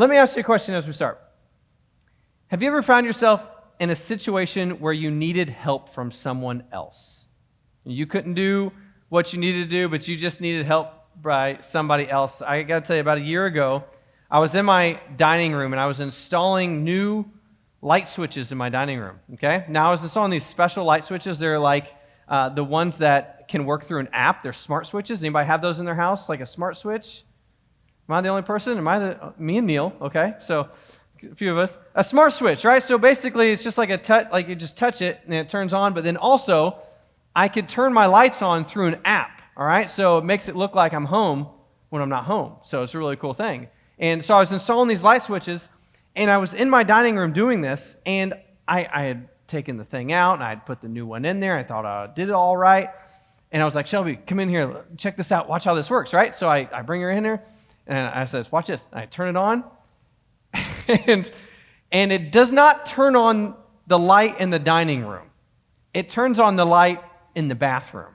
Let me ask you a question as we start. Have you ever found yourself in a situation where you needed help from someone else? You couldn't do what you needed to do, but you just needed help by somebody else. I got to tell you, about a year ago, I was in my dining room and I was installing new light switches in my dining room, okay? Now I was installing these special light switches. They're like the ones that can work through an app. They're smart switches. Anybody have those in their house, like a smart switch? Am I the only person? Me and Neil, okay? So a few of us. A smart switch, right? So basically it's just like like you just touch it and it turns on, but then also I could turn my lights on through an app, all right? So it makes it look like I'm home when I'm not home. So it's a really cool thing. And so I was installing these light switches, and I was in my dining room doing this, and I had taken the thing out, and I had put the new one in there. I thought I did it all right. And I was like, Shelby, come in here. Check this out. Watch how this works, right? So I bring her in there, and I says, watch this. And I turn it on, and it does not turn on the light in the dining room. It turns on the light in the bathroom.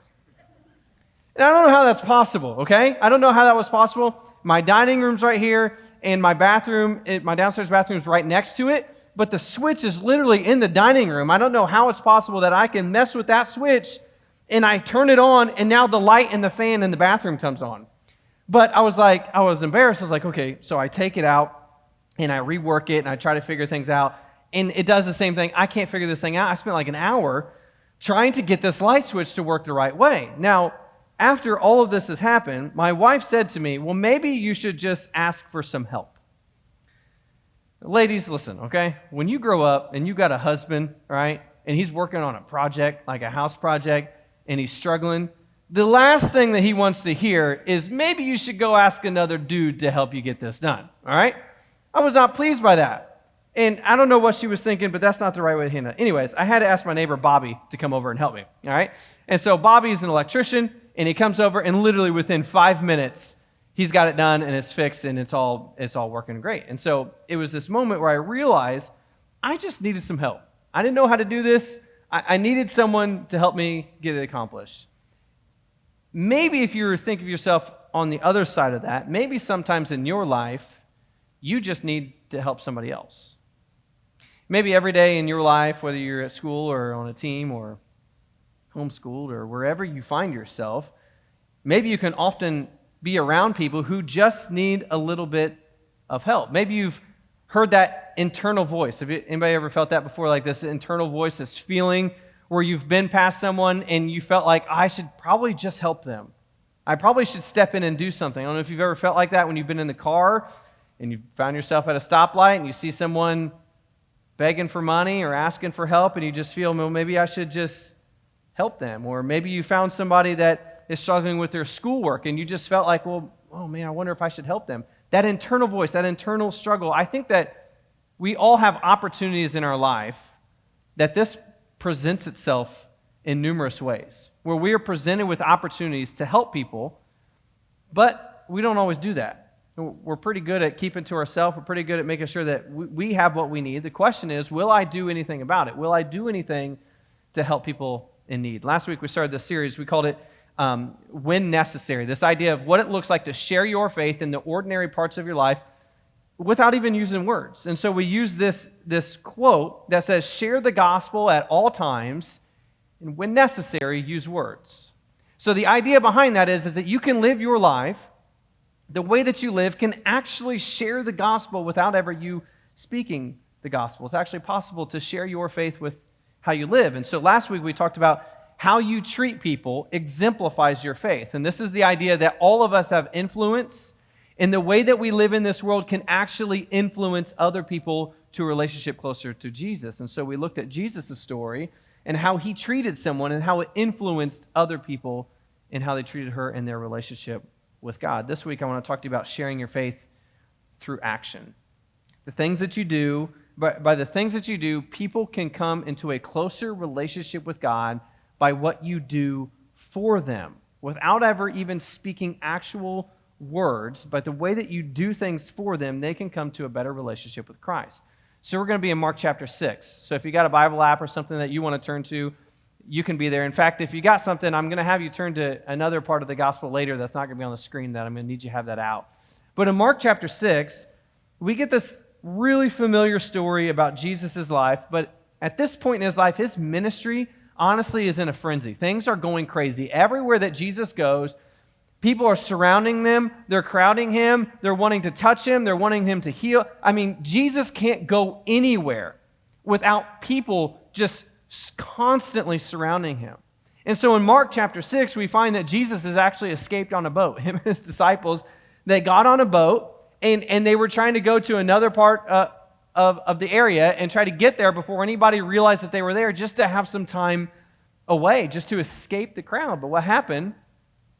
And I don't know how that's possible, okay? I don't know how that was possible. My dining room's right here, and my bathroom, my downstairs bathroom's right next to it, but the switch is literally in the dining room. I don't know how it's possible that I can mess with that switch, and I turn it on, and now the light and the fan in the bathroom comes on. But I was embarrassed. I was like, okay, so I take it out, and I rework it, and I try to figure things out, and it does the same thing. I can't figure this thing out. I spent like an hour trying to get this light switch to work the right way. Now, after all of this has happened, my wife said to me, well, maybe you should just ask for some help. Ladies, listen, okay? When you grow up and you got a husband, right, and he's working on a project, like a house project, and he's struggling, the last thing that he wants to hear is maybe you should go ask another dude to help you get this done, all right? I was not pleased by that. And I don't know what she was thinking, but that's not the right way to handle it. Anyways, I had to ask my neighbor, Bobby, to come over and help me, all right? And so Bobby's an electrician, and he comes over, and literally within 5 minutes, he's got it done, and it's fixed, and it's all working great. And so it was this moment where I realized I just needed some help. I didn't know how to do this. I needed someone to help me get it accomplished. Maybe if you think of yourself on the other side of that, maybe sometimes in your life, you just need to help somebody else. Maybe every day in your life, whether you're at school or on a team or homeschooled or wherever you find yourself, maybe you can often be around people who just need a little bit of help. Maybe you've heard that internal voice. Have anybody ever felt that before, like this internal voice, this feeling where you've been past someone and you felt like, I should probably just help them. I probably should step in and do something. I don't know if you've ever felt like that when you've been in the car and you found yourself at a stoplight and you see someone begging for money or asking for help and you just feel, well, maybe I should just help them. Or maybe you found somebody that is struggling with their schoolwork and you just felt like, well, oh man, I wonder if I should help them. That internal voice, that internal struggle, I think that we all have opportunities in our life that this presents itself in numerous ways, where we are presented with opportunities to help people, but we don't always do that. We're pretty good at keeping to ourselves. We're pretty good at making sure that we have what we need. The question is, will I do anything about it? Will I do anything to help people in need? Last week we started this series. We called it When Necessary, this idea of what it looks like to share your faith in the ordinary parts of your life without even using words. And so we use this quote that says, share the gospel at all times, and when necessary, use words. So the idea behind that is that you can live your life, the way that you live can actually share the gospel without ever you speaking the gospel. It's actually possible to share your faith with how you live. And so last week we talked about how you treat people exemplifies your faith. And this is the idea that all of us have influence, and the way that we live in this world can actually influence other people to a relationship closer to Jesus. And so we looked at Jesus' story and how he treated someone and how it influenced other people and how they treated her in their relationship with God. This week I want to talk to you about sharing your faith through action. The things that you do, by the things that you do, people can come into a closer relationship with God by what you do for them, without ever even speaking actual words, but the way that you do things for them, they can come to a better relationship with Christ. So we're going to be in Mark chapter 6. So if you got a Bible app or something that you want to turn to, you can be there. In fact, if you got something, I'm going to have you turn to another part of the gospel later that's not going to be on the screen that I'm going to need you to have that out. But in Mark chapter 6, we get this really familiar story about Jesus' life, but at this point in his life, his ministry honestly is in a frenzy. Things are going crazy. Everywhere that Jesus goes, people are surrounding them, they're crowding him, they're wanting to touch him, they're wanting him to heal. I mean, Jesus can't go anywhere without people just constantly surrounding him. And so in Mark chapter 6, we find that Jesus has actually escaped on a boat. Him and his disciples, they got on a boat, and they were trying to go to another part of the area and try to get there before anybody realized that they were there, just to have some time away, just to escape the crowd. But what happened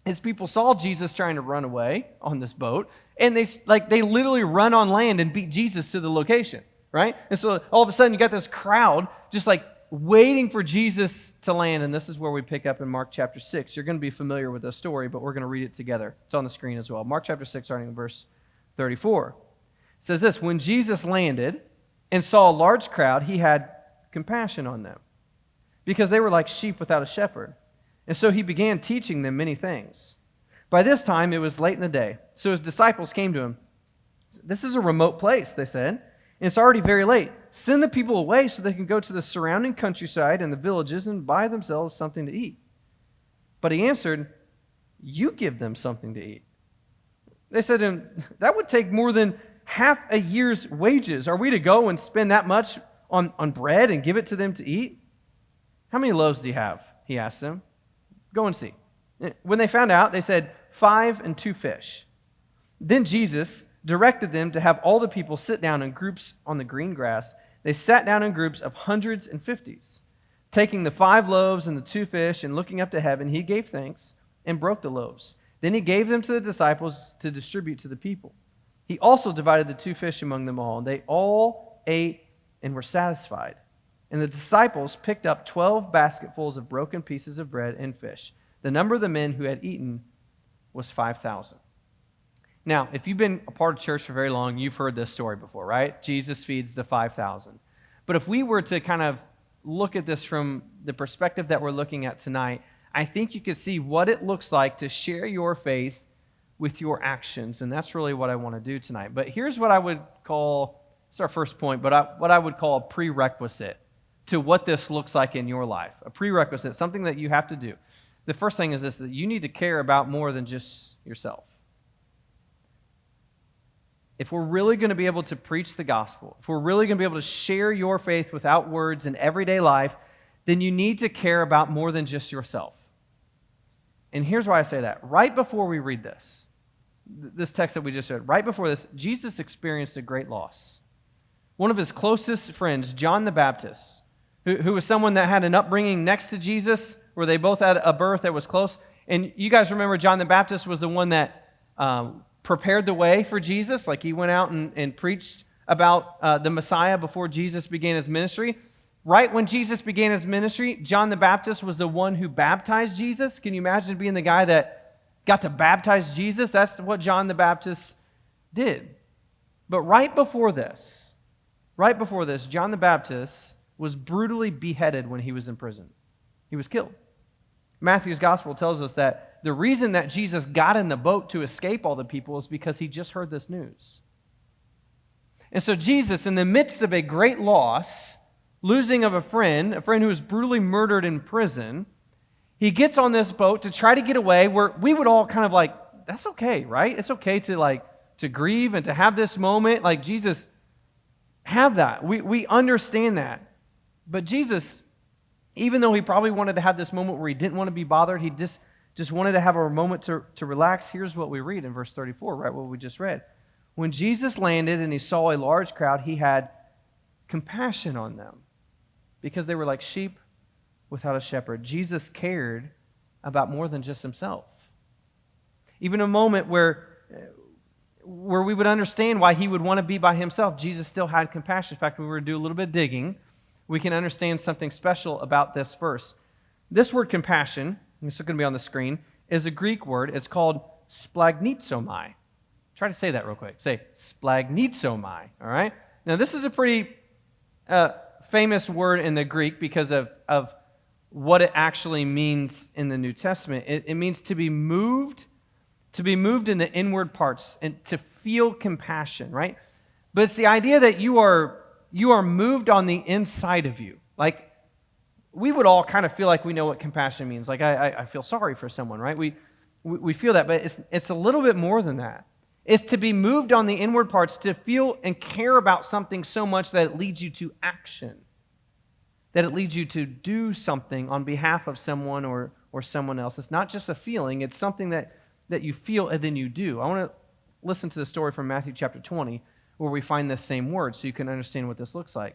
is people saw Jesus trying to run away on this boat, and they literally run on land and beat Jesus to the location, right? And so all of a sudden you got this crowd just like waiting for Jesus to land, and this is where we pick up in Mark chapter 6. You're going to be familiar with this story, but we're going to read it together. It's on the screen as well. Mark chapter 6, starting in verse 34. It says this: When Jesus landed and saw a large crowd, he had compassion on them, because they were like sheep without a shepherd. And so he began teaching them many things. By this time, it was late in the day. So his disciples came to him. "This is a remote place," they said, "and it's already very late. Send the people away so they can go to the surrounding countryside and the villages and buy themselves something to eat." But he answered, "You give them something to eat." They said to him, "That would take more than half a year's wages. Are we to go and spend that much on bread and give it to them to eat?" "How many loaves do you have?" he asked them. "Go and see." When they found out, they said, 5 and 2 fish. Then Jesus directed them to have all the people sit down in groups on the green grass. They sat down in groups of hundreds and fifties. Taking the 5 loaves and the 2 fish and looking up to heaven, he gave thanks and broke the loaves. Then he gave them to the disciples to distribute to the people. He also divided the 2 fish among them all, and they all ate and were satisfied. And the disciples picked up 12 basketfuls of broken pieces of bread and fish. The number of the men who had eaten was 5,000. Now, if you've been a part of church for very long, you've heard this story before, right? Jesus feeds the 5,000. But if we were to kind of look at this from the perspective that we're looking at tonight, I think you could see what it looks like to share your faith with your actions, and that's really what I want to do tonight. But here's what I would call, it's our first point, but what I would call a prerequisite to what this looks like in your life. A prerequisite, something that you have to do. The first thing is this: that you need to care about more than just yourself. If we're really going to be able to preach the gospel, if we're really going to be able to share your faith without words in everyday life, then you need to care about more than just yourself. And here's why I say that. Right before we read this text that we just read, right before this, Jesus experienced a great loss. One of his closest friends, John the Baptist, who was someone that had an upbringing next to Jesus, where they both had a birth that was close. And you guys remember John the Baptist was the one that prepared the way for Jesus. Like, he went out and preached about the Messiah before Jesus began his ministry. Right when Jesus began his ministry, John the Baptist was the one who baptized Jesus. Can you imagine being the guy that got to baptize Jesus? That's what John the Baptist did. But right before this, John the Baptist was brutally beheaded when he was in prison. He was killed. Matthew's gospel tells us that the reason that Jesus got in the boat to escape all the people is because he just heard this news. And so Jesus, in the midst of a great loss, losing of a friend who was brutally murdered in prison, he gets on this boat to try to get away, where we would all kind of like, that's okay, right? It's okay to grieve and to have this moment. Like, Jesus, have that. We understand that. But Jesus, even though he probably wanted to have this moment where he didn't want to be bothered, he just wanted to have a moment to relax. Here's what we read in verse 34, right, what we just read. When Jesus landed and he saw a large crowd, he had compassion on them, because they were like sheep without a shepherd. Jesus cared about more than just himself. Even a moment where we would understand why he would want to be by himself, Jesus still had compassion. In fact, we were to do a little bit of digging, we can understand something special about this verse. This word compassion, this is going to be on the screen, is a Greek word. It's called splagnizomai. Try to say that real quick. Say splagnizomai, all right? Now, this is a pretty famous word in the Greek because of what it actually means in the New Testament. It means to be moved in the inward parts and to feel compassion, right? But it's the idea that you are moved on the inside of you. Like, we would all kind of feel like we know what compassion means. Like, I feel sorry for someone, right? We feel that, but it's a little bit more than that. It's to be moved on the inward parts, to feel and care about something so much that it leads you to action, that it leads you to do something on behalf of someone or someone else. It's not just a feeling, it's something that you feel and then you do. I want to listen to the story from Matthew chapter 20, where we find this same word so you can understand what this looks like.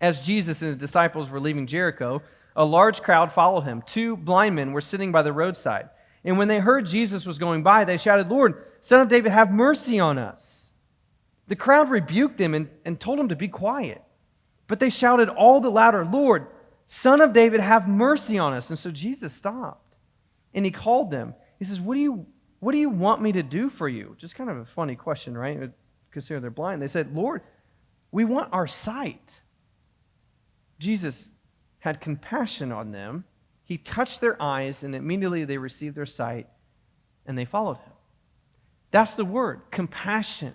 As Jesus and his disciples were leaving Jericho, a large crowd followed him. 2 blind men were sitting by the roadside. And when they heard Jesus was going by, they shouted, "Lord, Son of David, have mercy on us." The crowd rebuked them and told him to be quiet. But they shouted all the louder, "Lord, Son of David, have mercy on us." And so Jesus stopped and he called them. He says, What do you want me to do for you? Just kind of a funny question, right? Consider they're blind. They said, "Lord, we want our sight." Jesus had compassion on them. He touched their eyes, and immediately they received their sight, and they followed him. That's the word, compassion.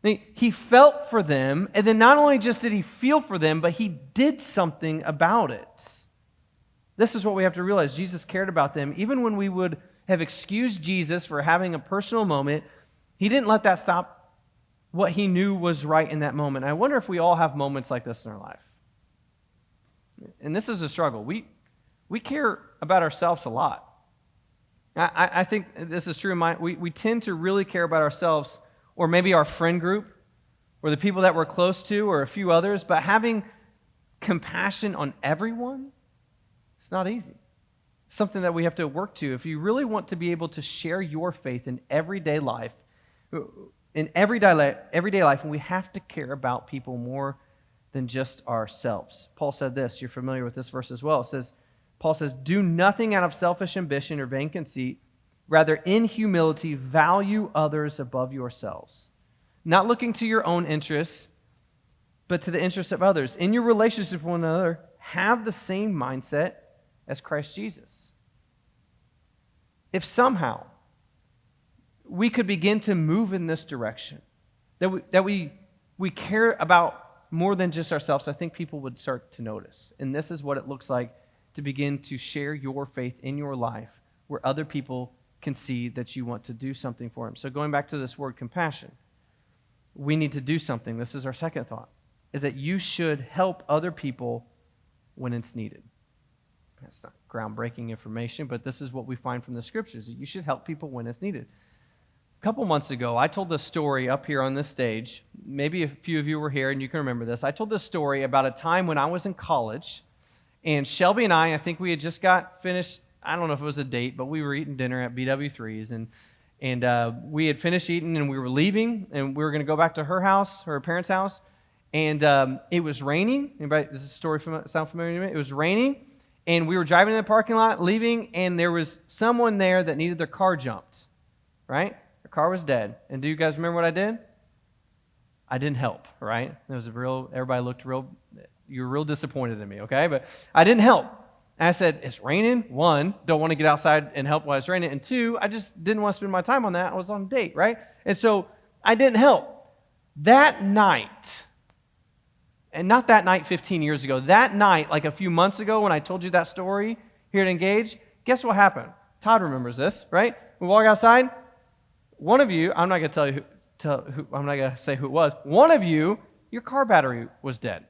He felt for them, and then not only just did he feel for them, but he did something about it. This is what we have to realize. Jesus cared about them. Even when we would have excused Jesus for having a personal moment, he didn't let that stop what he knew was right in that moment. I wonder if we all have moments like this in our life. And this is a struggle. We care about ourselves a lot. I think this is true in we tend to really care about ourselves, or maybe our friend group, or the people that we're close to, or a few others, but having compassion on everyone, it's not easy. It's something that we have to work to. If you really want to be able to share your faith in everyday life, and we have to care about people more than just ourselves. Paul said this. You're familiar with this verse as well. Paul says, "Do nothing out of selfish ambition or vain conceit. Rather, in humility, value others above yourselves, not looking to your own interests, but to the interests of others. In your relationship with one another, have the same mindset as Christ Jesus." If somehow we could begin to move in this direction, that we care about more than just ourselves, I think people would start to notice. And this is what it looks like to begin to share your faith in your life, where other people can see that you want to do something for them. So going back to this word compassion, we need to do something. This is our second thought, is that you should help other people when it's needed. That's not groundbreaking information, but this is what we find from the scriptures, that you should help people when it's needed. A couple months ago, I told this story up here on this stage. Maybe a few of you were here and you can remember this. I told this story about a time when I was in college, and Shelby and I think we had just got finished, I don't know if it was a date, but we were eating dinner at BW3's, and we had finished eating and we were leaving, and we were going to go back to her parents' house, and it was raining. Anybody, does this story sound familiar to me? It was raining, and we were driving in the parking lot, leaving, and there was someone there that needed their car jumped, right? Their car was dead. And do you guys remember what I did? I didn't help, right? It was everybody looked you were real disappointed in me, okay? But I didn't help. And I said, it's raining. 1, don't want to get outside and help while it's raining. And 2, I just didn't want to spend my time on that. I was on a date, right? And so I didn't help. That night, and not that night 15 years ago, that night, like a few months ago when I told you that story here at Engage, guess what happened? Todd remembers this, right? We walk outside. One of you, I'm not going to tell you I'm not going to say who it was. One of you, your car battery was dead,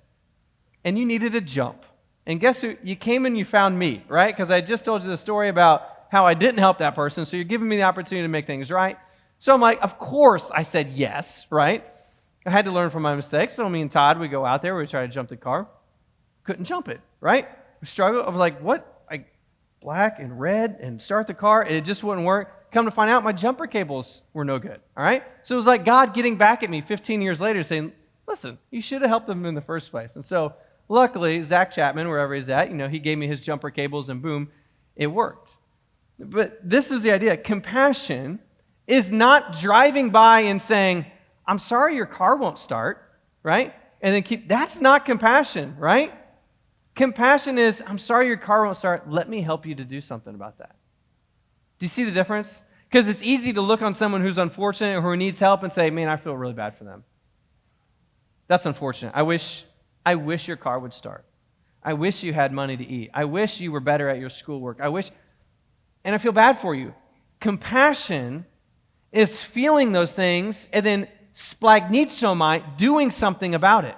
and you needed a jump. And guess who? You came and you found me, right? Because I just told you the story about how I didn't help that person, so you're giving me the opportunity to make things right. So I'm like, of course I said yes, right? I had to learn from my mistakes. So me and Todd, we go out there, we try to jump the car. Couldn't jump it, right? We struggled. I was like, what? Black and red, and start the car. It just wouldn't work. Come to find out, my jumper cables were no good, all right? So it was like God getting back at me 15 years later saying, listen, you should have helped them in the first place. And so luckily, Zach Chapman, wherever he's at, he gave me his jumper cables, and boom, it worked. But this is the idea. Compassion is not driving by and saying, I'm sorry your car won't start, right? And then that's not compassion, right? Compassion is, I'm sorry your car won't start. Let me help you to do something about that. Do you see the difference? Because it's easy to look on someone who's unfortunate or who needs help and say, man, I feel really bad for them. That's unfortunate. I wish your car would start. I wish you had money to eat. I wish you were better at your schoolwork. And I feel bad for you. Compassion is feeling those things and then splagnizomai, doing something about it.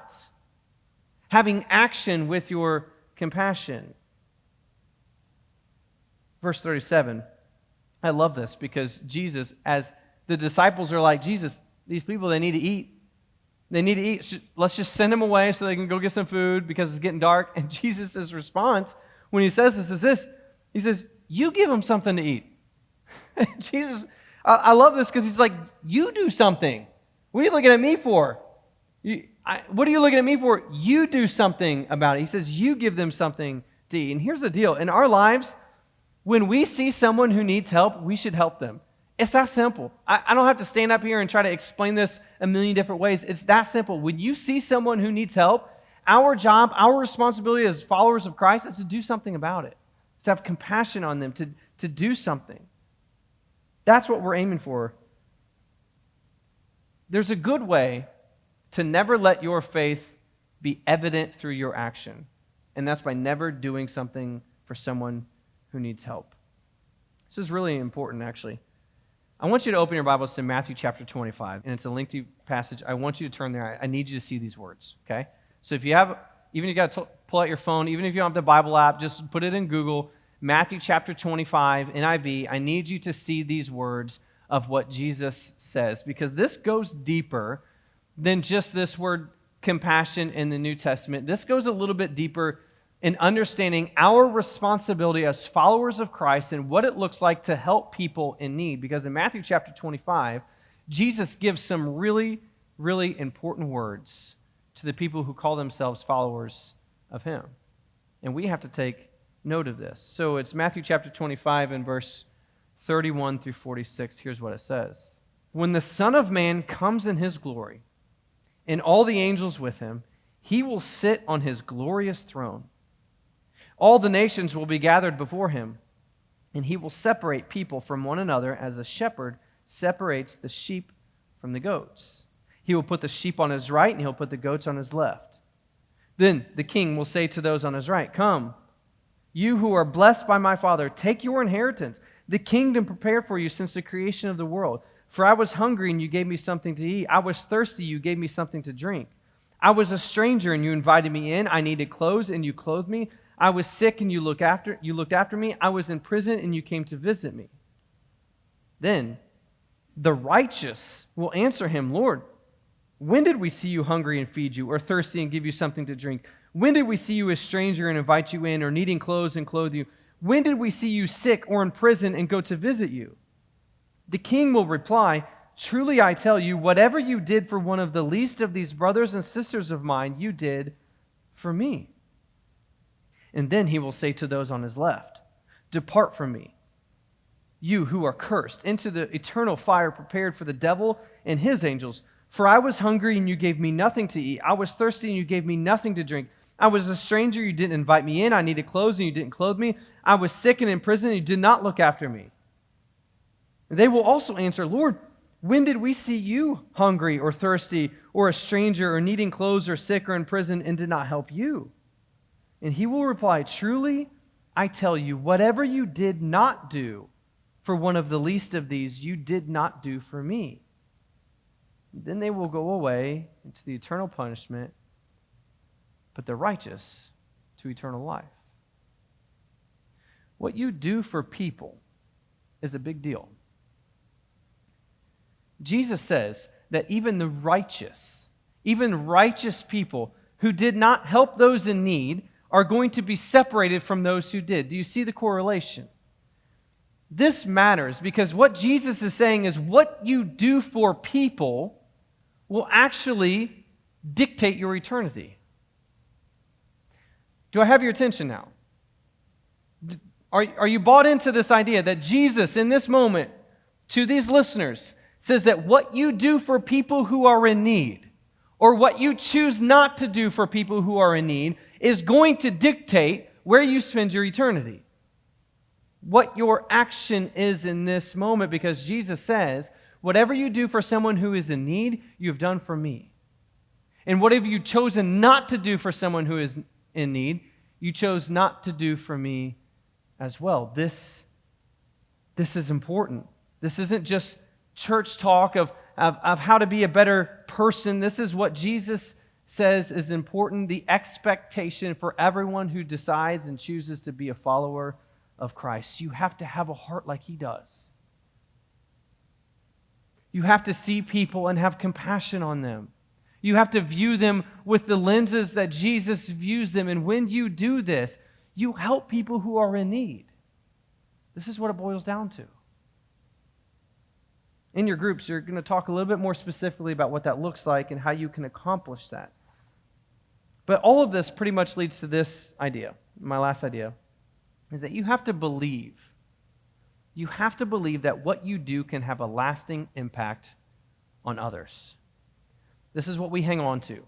Having action with your compassion. Verse 37, I love this because Jesus, as the disciples are like, Jesus, these people, they need to eat. They need to eat. Let's just send them away so they can go get some food because it's getting dark. And Jesus' response when he says this is this. He says, you give them something to eat. Jesus, I love this because he's like, you do something. What are you looking at me for? What are you looking at me for? You do something about it. He says, you give them something to eat. And here's the deal. In our lives, when we see someone who needs help, we should help them. It's that simple. I don't have to stand up here and try to explain this a million different ways. It's that simple. When you see someone who needs help, our job, our responsibility as followers of Christ is to do something about it. Is to have compassion on them, to do something. That's what we're aiming for. There's a good way to never let your faith be evident through your action, and that's by never doing something for someone who needs help. This is really important, actually. I want you to open your Bibles to Matthew chapter 25, and it's a lengthy passage. I want you to turn there. I need you to see these words, okay? So if you have, even if you got to pull out your phone, even if you don't have the Bible app, just put it in Google, Matthew chapter 25, NIV. I need you to see these words of what Jesus says, because this goes deeper than just this word compassion in the New Testament. This goes a little bit deeper in understanding our responsibility as followers of Christ and what it looks like to help people in need. Because in Matthew chapter 25, Jesus gives some really, really important words to the people who call themselves followers of Him. And we have to take note of this. So it's Matthew chapter 25 and verse 31 through 46. Here's what it says. When the Son of Man comes in His glory, and all the angels with Him, He will sit on His glorious throne. All the nations will be gathered before Him, and He will separate people from one another as a shepherd separates the sheep from the goats. He will put the sheep on His right, and He'll put the goats on His left. Then the King will say to those on His right, come, you who are blessed by my Father, take your inheritance, the kingdom prepared for you since the creation of the world. For I was hungry, and you gave me something to eat. I was thirsty, you gave me something to drink. I was a stranger, and you invited me in. I needed clothes, and you clothed me. I was sick, and you looked after me. I was in prison, and you came to visit me. Then the righteous will answer him, Lord, when did we see you hungry and feed you, or thirsty and give you something to drink? When did we see you a stranger and invite you in, or needing clothes and clothe you? When did we see you sick or in prison and go to visit you? The King will reply, truly I tell you, whatever you did for one of the least of these brothers and sisters of mine, you did for me. And then He will say to those on His left, depart from me, you who are cursed, into the eternal fire prepared for the devil and his angels. For I was hungry, and you gave me nothing to eat. I was thirsty, and you gave me nothing to drink. I was a stranger, you didn't invite me in. I needed clothes, and you didn't clothe me. I was sick and in prison, and you did not look after me. They will also answer, Lord, when did we see you hungry or thirsty or a stranger or needing clothes or sick or in prison and did not help you? And He will reply, truly, I tell you, whatever you did not do for one of the least of these, you did not do for me. Then they will go away into the eternal punishment, but the righteous to eternal life. What you do for people is a big deal. Jesus says that even righteous people who did not help those in need are going to be separated from those who did. Do you see the correlation? This matters because what Jesus is saying is what you do for people will actually dictate your eternity. Do I have your attention now? Are you bought into this idea that Jesus, in this moment, to these listeners, says that what you do for people who are in need, or what you choose not to do for people who are in need, is going to dictate where you spend your eternity? What your action is in this moment, because Jesus says, whatever you do for someone who is in need, you have done for me. And what have you chosen not to do for someone who is in need? You chose not to do for me as well. This is important. This isn't just church talk of how to be a better person. This is what Jesus says is important, the expectation for everyone who decides and chooses to be a follower of Christ. You have to have a heart like he does. You have to see people and have compassion on them. You have to view them with the lenses that Jesus views them. And when you do this, you help people who are in need. This is what it boils down to. In your groups, you're going to talk a little bit more specifically about what that looks like and how you can accomplish that. But all of this pretty much leads to this idea. My last idea is that you have to believe. You have to believe that what you do can have a lasting impact on others. This is what we hang on to.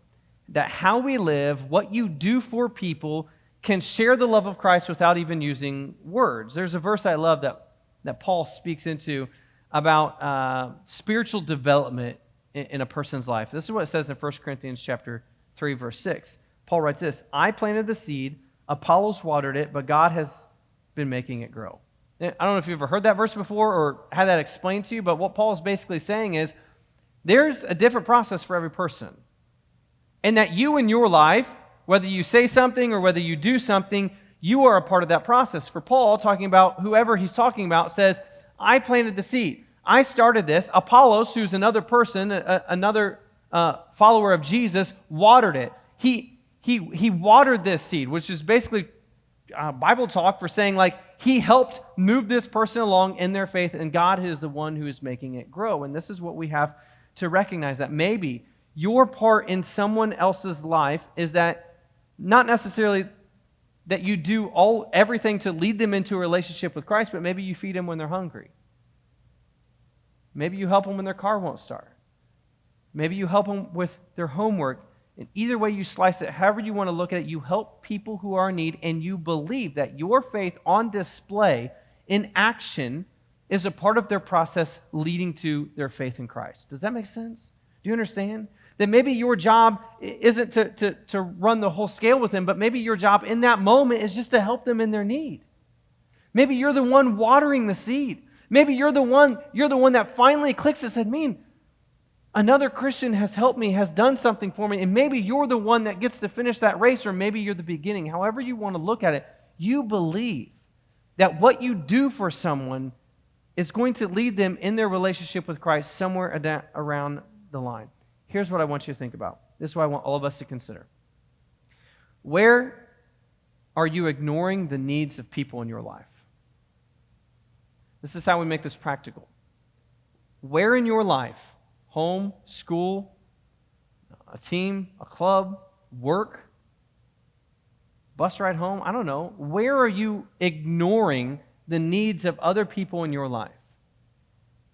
That how we live, what you do for people, can share the love of Christ without even using words. There's a verse I love that Paul speaks into about spiritual development in a person's life. This is what it says in 1 Corinthians chapter 3, verse 6. Paul writes this, I planted the seed, Apollos watered it, but God has been making it grow. I don't know if you've ever heard that verse before or had that explained to you, but what Paul is basically saying is there's a different process for every person. And that you in your life, whether you say something or whether you do something, you are a part of that process. For Paul, talking about whoever he's talking about, says, I planted the seed. I started this. Apollos, who's another person, another follower of Jesus, watered it. He watered this seed, which is basically Bible talk for saying like he helped move this person along in their faith, and God is the one who is making it grow. And this is what we have to recognize, that maybe your part in someone else's life is that not necessarily that you do everything to lead them into a relationship with Christ, but maybe you feed them when they're hungry. Maybe you help them when their car won't start. Maybe you help them with their homework. And either way you slice it, however you want to look at it, you help people who are in need, and you believe that your faith on display in action is a part of their process leading to their faith in Christ. Does that make sense? Do you understand? That maybe your job isn't to run the whole scale with them, but maybe your job in that moment is just to help them in their need. Maybe you're the one watering the seed. Maybe you're the one that finally clicks and said, man, another Christian has helped me, has done something for me, and maybe you're the one that gets to finish that race, or maybe you're the beginning. However you want to look at it, you believe that what you do for someone is going to lead them in their relationship with Christ somewhere around the line. Here's what I want you to think about. This is what I want all of us to consider. Where are you ignoring the needs of people in your life? This is how we make this practical. Where in your life, home, school, a team, a club, work, bus ride home, I don't know, where are you ignoring the needs of other people in your life?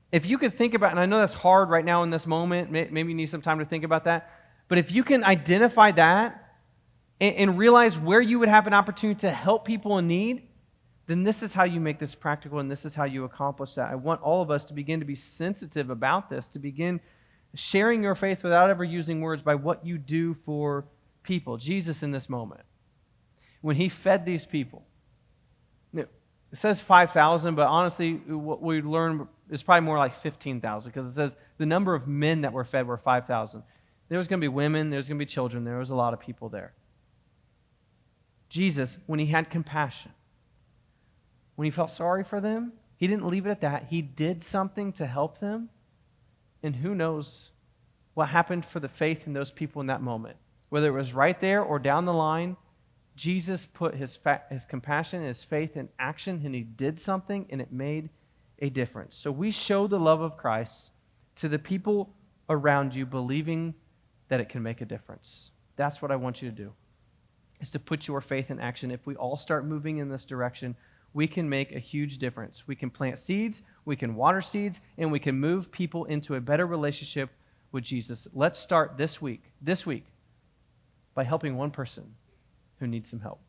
If you could think about, and I know that's hard right now in this moment, maybe you need some time to think about that, but if you can identify that and realize where you would have an opportunity to help people in need, then this is how you make this practical, and this is how you accomplish that. I want all of us to begin to be sensitive about this, to begin sharing your faith without ever using words by what you do for people. Jesus in this moment, when he fed these people, it says 5,000, but honestly, what we learned is probably more like 15,000, because it says the number of men that were fed were 5,000. There was going to be women, there was going to be children, there was a lot of people there. Jesus, when he had compassion, when he felt sorry for them, he didn't leave it at that. He did something to help them, and who knows what happened for the faith in those people in that moment. Whether it was right there or down the line, Jesus put his compassion and his faith in action, and he did something, and it made a difference. So we show the love of Christ to the people around you, believing that it can make a difference. That's what I want you to do, is to put your faith in action. If we all start moving in this direction, we can make a huge difference. We can plant seeds, we can water seeds, and we can move people into a better relationship with Jesus. Let's start this week, by helping one person who needs some help.